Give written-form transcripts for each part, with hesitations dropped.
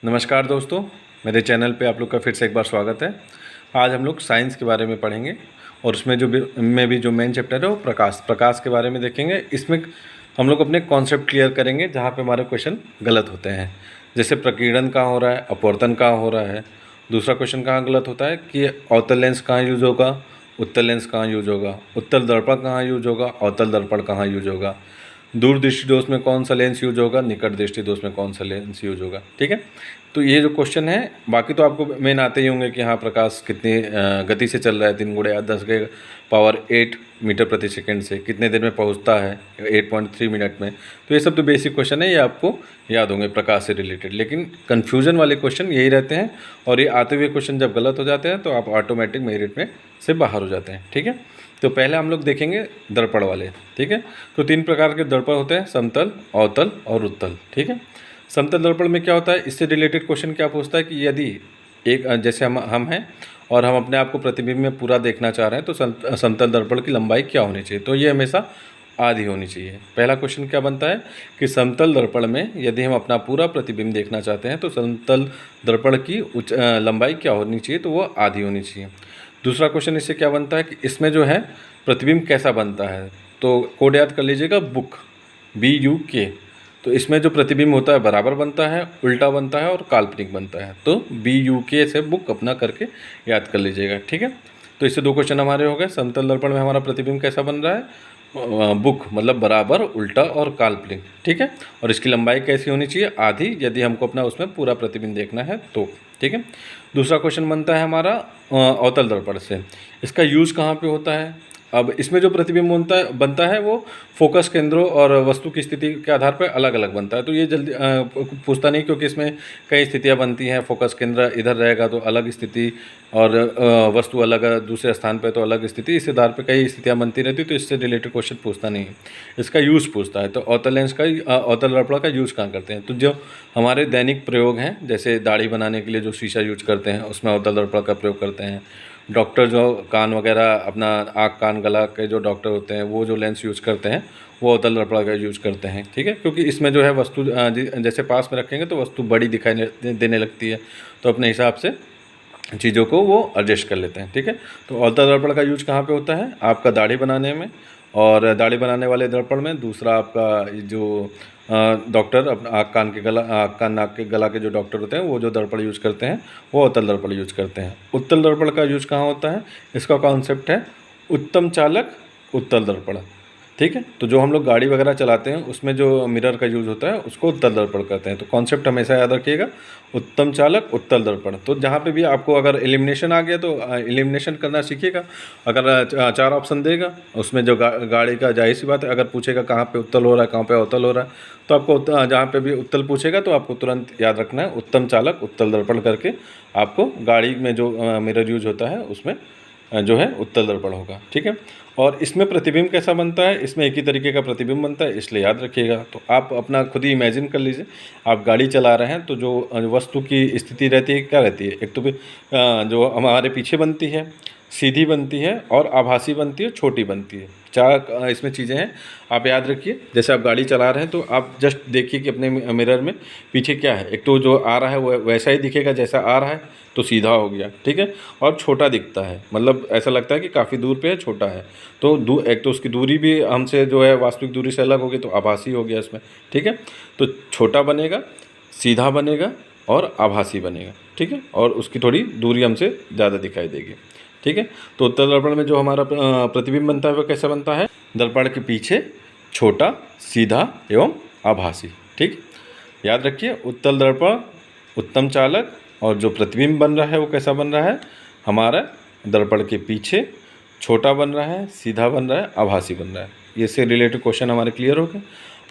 नमस्कार दोस्तों, मेरे चैनल पे आप लोग का फिर से एक बार स्वागत है। आज हम लोग साइंस के बारे में पढ़ेंगे और उसमें जो मेन चैप्टर है वो प्रकाश के बारे में देखेंगे। इसमें हम लोग अपने कॉन्सेप्ट क्लियर करेंगे जहाँ पे हमारे क्वेश्चन गलत होते हैं। जैसे प्रकीर्णन कहाँ हो रहा है, अपवर्तन कहाँ हो रहा है। दूसरा क्वेश्चन कहाँ गलत होता है कि अवतल लेंस कहाँ यूज होगा, उत्तल लेंस कहाँ यूज होगा, उत्तल दर्पण कहाँ यूज होगा, अवतल दर्पण कहाँ यूज होगा, दूर दृष्टि दोष में कौन सा लेंस यूज होगा, निकट दृष्टि दोष में कौन सा लेंस यूज होगा। ठीक है, तो ये जो क्वेश्चन है, बाकी तो आपको मेन आते ही होंगे कि हाँ प्रकाश कितनी गति से चल रहा है, 3 × 10 के पावर 8 मीटर प्रति सेकंड से कितने देर में पहुंचता है, 8.3 मिनट में। तो ये सब तो बेसिक क्वेश्चन है, ये आपको याद होंगे प्रकाश से रिलेटेड। लेकिन कन्फ्यूज़न वाले क्वेश्चन यही रहते हैं, और ये आते हुए क्वेश्चन जब गलत हो जाते हैं तो आप ऑटोमेटिक मेरिट में से बाहर हो जाते हैं। ठीक है, तो पहले हम लोग देखेंगे दर्पण वाले। ठीक है, तो 3 प्रकार के दर्पण होते हैं, समतल, अवतल और उत्तल। ठीक है, समतल दर्पण में क्या होता है, इससे रिलेटेड क्वेश्चन क्या पूछता है कि यदि एक जैसे हम हैं और हम अपने आप को प्रतिबिंब में पूरा देखना चाह रहे हैं तो समतल दर्पण की लंबाई क्या होनी चाहिए, तो ये हमेशा आधी होनी चाहिए। पहला क्वेश्चन क्या बनता है कि समतल दर्पण में यदि हम अपना पूरा प्रतिबिंब देखना चाहते हैं तो समतल दर्पण की लंबाई क्या होनी चाहिए, तो वो आधी होनी चाहिए। दूसरा क्वेश्चन इससे क्या बनता है कि इसमें जो है प्रतिबिंब कैसा बनता है, तो कोड याद कर लीजिएगा, बुक, BUK। तो इसमें जो प्रतिबिंब होता है बराबर बनता है, उल्टा बनता है और काल्पनिक बनता है। तो BUK से बुक अपना करके याद कर लीजिएगा। ठीक है, तो इससे 2 क्वेश्चन हमारे हो गए। समतल दर्पण में हमारा प्रतिबिंब कैसा बन रहा है, बुक मतलब बराबर, उल्टा और काल्पनिक। ठीक है, और इसकी लंबाई कैसी होनी चाहिए, आधी, यदि हमको अपना उसमें पूरा प्रतिबिंब देखना है तो। ठीक है, दूसरा क्वेश्चन बनता है हमारा अवतल दर्पण से। इसका यूज़ कहाँ पे होता है। अब इसमें जो प्रतिबिंब बनता है वो फोकस केंद्रों और वस्तु की स्थिति के आधार पर अलग अलग बनता है। तो ये जल्दी पूछता नहीं, क्योंकि इसमें कई स्थितियां बनती हैं। फोकस केंद्र इधर रहेगा तो अलग स्थिति, और वस्तु अलग दूसरे स्थान पे तो अलग स्थिति, इस आधार पे कई स्थितियां बनती रहती, तो इससे रिलेटेड क्वेश्चन पूछता नहीं है। इसका यूज़ पूछता है, तो अवतल लेंस का अवतल दर्पण का यूज़ कहाँ करते हैं, तो जो हमारे दैनिक प्रयोग हैं, जैसे दाढ़ी बनाने के लिए जो शीशा यूज करते हैं उसमें अवतल दर्पण का प्रयोग करते हैं। डॉक्टर जो कान वगैरह, अपना आँख कान गला के जो डॉक्टर होते हैं वो जो लेंस यूज़ करते हैं वो अवतल दर्पण का यूज़ करते हैं। ठीक है, क्योंकि इसमें जो है वस्तु जैसे पास में रखेंगे तो वस्तु बड़ी दिखाई देने लगती है, तो अपने हिसाब से चीज़ों को वो एडजस्ट कर लेते हैं। ठीक है, तो अवतल दर्पण का यूज कहाँ पे होता है, आपका दाढ़ी बनाने में, और दाढ़ी बनाने वाले दर्पण में। दूसरा आपका जो डॉक्टर अपना आँख कान नाक के गला के जो डॉक्टर होते हैं वो जो दर्पण यूज़ करते हैं वो अवतल दर्पण यूज़ करते हैं। उत्तल दर्पण का यूज़ कहाँ होता है, इसका कॉन्सेप्ट है उत्तम चालक उत्तल दर्पण। ठीक है, तो जो हम लोग गाड़ी वगैरह चलाते हैं उसमें जो मिरर का यूज़ होता है उसको उत्तल दर्पण कहते हैं। तो कॉन्सेप्ट हमेशा याद रखिएगा, उत्तम चालक उत्तल दर्पण। तो जहाँ पे भी आपको अगर एलिमिनेशन आ गया तो एलिमिनेशन करना सीखिएगा। अगर 4 ऑप्शन देगा उसमें जो गाड़ी का, जाहिर सी बात है, अगर पूछेगा कहाँ पे उत्तल हो रहा है, कहाँ पे अवतल हो रहा है, तो आपको जहाँ पे भी उत्तल पूछेगा तो आपको तुरंत याद रखना है उत्तम चालक उत्तल दर्पण करके। आपको गाड़ी में जो मिरर यूज होता है उसमें जो है उत्तल दर्पण होगा। ठीक है, और इसमें प्रतिबिंब कैसा बनता है, इसमें एक ही तरीके का प्रतिबिंब बनता है, इसलिए याद रखिएगा। तो आप अपना खुद ही इमेजिन कर लीजिए, आप गाड़ी चला रहे हैं तो जो वस्तु की स्थिति रहती है क्या रहती है, एक तो जो हमारे पीछे बनती है, सीधी बनती है, और आभासी बनती है, छोटी बनती है। 4 इसमें चीज़ें हैं, आप याद रखिए। जैसे आप गाड़ी चला रहे हैं तो आप जस्ट देखिए कि अपने मिरर में पीछे क्या है, एक तो जो आ रहा है वो वैसा ही दिखेगा जैसा आ रहा है, तो सीधा हो गया। ठीक है, और छोटा दिखता है, मतलब ऐसा लगता है कि काफ़ी दूर पे है, छोटा है, तो एक तो उसकी दूरी भी हमसे जो है वास्तविक दूरी से अलग होगी, तो आभासी हो गया इसमें। ठीक है, तो छोटा बनेगा, सीधा बनेगा और आभासी बनेगा। ठीक है, और उसकी थोड़ी दूरी हमसे ज़्यादा दिखाई देगी। ठीक है, तो उत्तल दर्पण में जो हमारा प्रतिबिंब बनता है वो कैसा बनता है, दर्पण के पीछे, छोटा, सीधा एवं आभासी। ठीक, याद रखिए, उत्तल दर्पण उत्तम चालक, और जो प्रतिबिंब बन रहा है वो कैसा बन रहा है, हमारा दर्पण के पीछे, छोटा बन रहा है, सीधा बन रहा है, आभासी बन रहा है। ये से रिलेटेड क्वेश्चन हमारे क्लियर हो गए।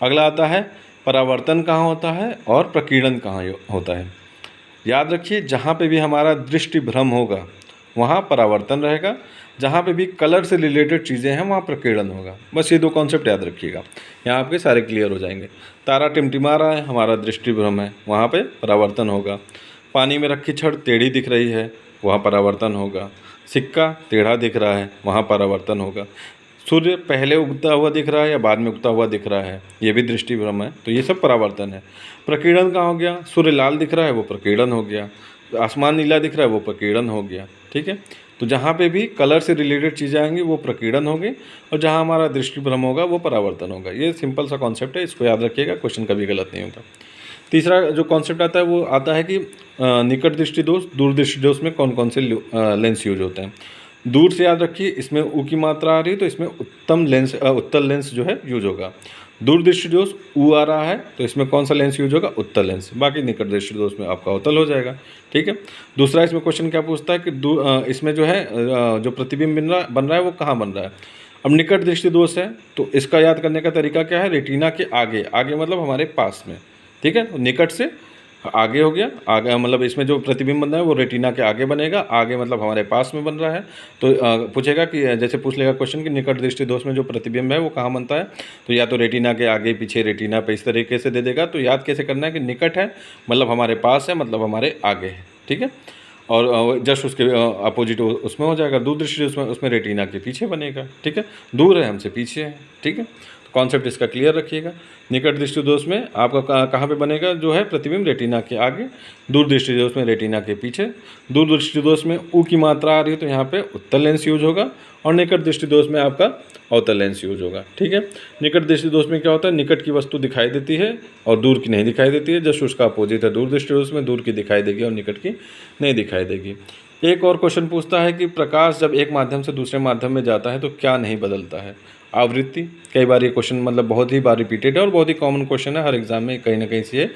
अगला आता है परावर्तन कहाँ होता है और प्रकीर्णन कहाँ होता है। याद रखिए, जहाँ पे भी हमारा दृष्टि भ्रम होगा वहाँ परावर्तन रहेगा, जहाँ पे भी कलर से रिलेटेड चीज़ें हैं वहाँ प्रकीर्णन होगा। बस ये 2 कॉन्सेप्ट याद रखिएगा, यहाँ आपके सारे क्लियर हो जाएंगे। तारा टिमटिमा रहा है, हमारा दृष्टि भ्रम है, वहाँ पे परावर्तन होगा। पानी में रखी छड़ टेढ़ी दिख रही है, वहाँ परावर्तन होगा। सिक्का टेढ़ा दिख रहा है, वहाँ परावर्तन होगा। सूर्य पहले उगता हुआ दिख रहा है या बाद में उगता हुआ दिख रहा है, ये भी दृष्टि भ्रम है। तो ये सब परावर्तन है। प्रकीर्णन कहाँ हो गया, सूर्य लाल दिख रहा है वो प्रकीर्णन हो गया, आसमान नीला दिख रहा है वो प्रकीर्णन हो गया। ठीक है, तो जहाँ पे भी कलर से रिलेटेड चीज़ें आएंगी वो प्रकीर्णन होगी, और जहाँ हमारा दृष्टि भ्रम होगा वो परावर्तन होगा। ये सिंपल सा कॉन्सेप्ट है, इसको याद रखिएगा, क्वेश्चन कभी गलत नहीं होगा। तीसरा जो कॉन्सेप्ट आता है वो आता है कि निकट दृष्टि दोष, दूर दृष्टि दोष में कौन कौन से लेंस यूज होते हैं। दूर से याद रखिए, इसमें ऊ की मात्रा आ रही है तो इसमें उत्तल लेंस जो है यूज होगा। दूर दृष्टि दोष ऊ आ रहा है तो इसमें कौन सा लेंस यूज होगा, उत्तल लेंस। बाकी निकट दृष्टि दोष में आपका उत्तल हो जाएगा। ठीक है, दूसरा इसमें क्वेश्चन क्या पूछता है कि इसमें जो है जो प्रतिबिंब बन रहा है वो कहाँ बन रहा है। अब निकट दृष्टि दोष है तो इसका याद करने का तरीका क्या है, रेटिना के आगे, आगे मतलब हमारे पास में। ठीक है, तो निकट से आगे हो गया, आगे मतलब इसमें जो प्रतिबिंब बन रहा है वो रेटिना के आगे बनेगा, आगे मतलब हमारे पास में बन रहा है। तो पूछेगा कि जैसे पूछ लेगा क्वेश्चन कि निकट दृष्टि दोष में जो प्रतिबिंब है वो कहाँ बनता है, तो या तो रेटिना के आगे पीछे, रेटिना पे, इस तरीके से दे देगा। तो याद कैसे करना है कि निकट है मतलब हमारे पास है, मतलब हमारे आगे है। ठीक है, और जस्ट उसके अपोजिट उसमें हो जाएगा दूर दृष्टि, उसमें रेटिना के पीछे बनेगा। ठीक है, दूर है हमसे पीछे है। ठीक है, कॉन्सेप्ट इसका क्लियर रखिएगा। निकट दृष्टि दोष में आपका कहाँ पे बनेगा जो है प्रतिबिंब, रेटिना के आगे, दूर दृष्टि दोष में रेटिना के पीछे। दूर दृष्टि दोष में ऊ की मात्रा आ रही है तो यहाँ पे उत्तल लेंस यूज होगा, और निकट दृष्टि दोष में आपका अवतल लेंस यूज होगा। ठीक है, निकट दृष्टि दोष में क्या होता है, निकट की वस्तु दिखाई देती है और दूर की नहीं दिखाई देती है। जस्ट उसका अपोजिट है दूर दृष्टि दोष में, दूर की दिखाई देगी और निकट की नहीं दिखाई देगी। एक और क्वेश्चन पूछता है कि प्रकाश जब एक माध्यम से दूसरे माध्यम में जाता है तो क्या नहीं बदलता है। आवृत्ति, कई बार ये क्वेश्चन मतलब बहुत ही बार रिपीटेड है और बहुत ही कॉमन क्वेश्चन है, हर एग्जाम में कहीं ना कहीं से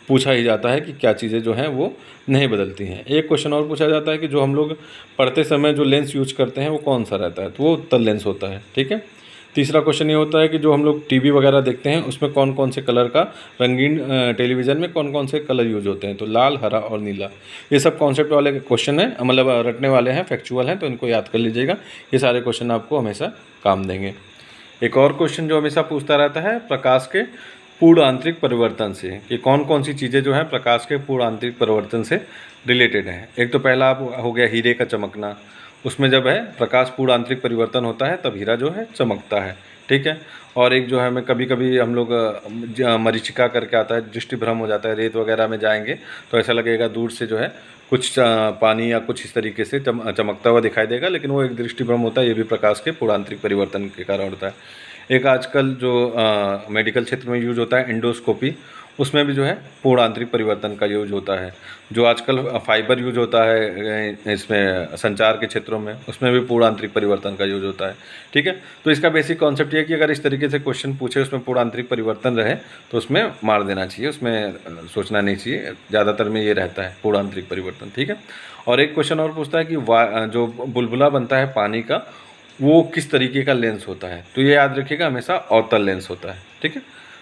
पूछा ही जाता है कि क्या चीज़ें जो हैं वो नहीं बदलती हैं। एक क्वेश्चन और पूछा जाता है कि जो हम लोग पढ़ते समय जो लेंस यूज करते हैं वो कौन सा रहता है, तो वो उत्तल लेंस होता है। ठीक है, तीसरा क्वेश्चन ये होता है कि जो हम लोग टीवी वगैरह देखते हैं उसमें कौन कौन से कलर का, रंगीन टेलीविज़न में कौन कौन से कलर यूज होते हैं, तो लाल, हरा और नीला। ये सब कॉन्सेप्ट वाले क्वेश्चन हैं, मतलब रटने वाले हैं, फैक्चुअल हैं, तो इनको याद कर लीजिएगा। ये सारे क्वेश्चन आपको हमेशा काम देंगे। एक और क्वेश्चन जो हमेशा पूछता रहता है प्रकाश के पूर्ण आंतरिक परिवर्तन से, कि कौन कौन सी चीज़ें जो हैं प्रकाश के पूर्ण आंतरिक परिवर्तन से रिलेटेड हैं। एक तो पहला हो गया हीरे का चमकना, उसमें जब है प्रकाश पूर्ण आंतरिक परिवर्तन होता है तब हीरा जो है चमकता है। ठीक है, और एक जो है मैं कभी कभी हम लोग मरीचिका करके आता है, दृष्टि भ्रम हो जाता है, रेत वगैरह में जाएंगे तो ऐसा लगेगा दूर से जो है कुछ पानी या कुछ इस तरीके से चमकता हुआ दिखाई देगा, लेकिन वो एक दृष्टि भ्रम होता है, ये भी प्रकाश के पूर्ण आंतरिक परिवर्तन के कारण होता है। एक आजकल जो मेडिकल क्षेत्र में यूज होता है एंडोस्कोपी, उसमें भी जो है पूर्ण आंतरिक परिवर्तन का यूज होता है। जो आजकल फाइबर यूज होता है इसमें संचार के क्षेत्रों में, उसमें भी पूर्ण आंतरिक परिवर्तन का यूज होता है। ठीक है, तो इसका बेसिक कॉन्सेप्ट ये है कि अगर इस तरीके से क्वेश्चन पूछे उसमें पूर्ण आंतरिक परिवर्तन रहे तो उसमें मार देना चाहिए, उसमें सोचना नहीं चाहिए, ज़्यादातर में ये रहता है पूर्ण आंतरिक परिवर्तन। ठीक है, और एक क्वेश्चन और पूछता है कि जो बुलबुला बनता है पानी का वो किस तरीके का लेंस होता है, तो ये याद रखिएगा हमेशा अवतल लेंस होता है। ठीक है,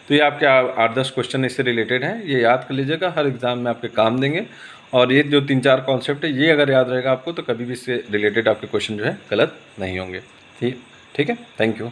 तो ये आपके 8-10 क्वेश्चन इससे रिलेटेड हैं, ये याद कर लीजिएगा, हर एग्ज़ाम में आपके काम देंगे। और ये जो 3-4 कॉन्सेप्ट है ये अगर याद रहेगा आपको तो कभी भी इससे रिलेटेड आपके क्वेश्चन जो है गलत नहीं होंगे। ठीक है, थैंक यू।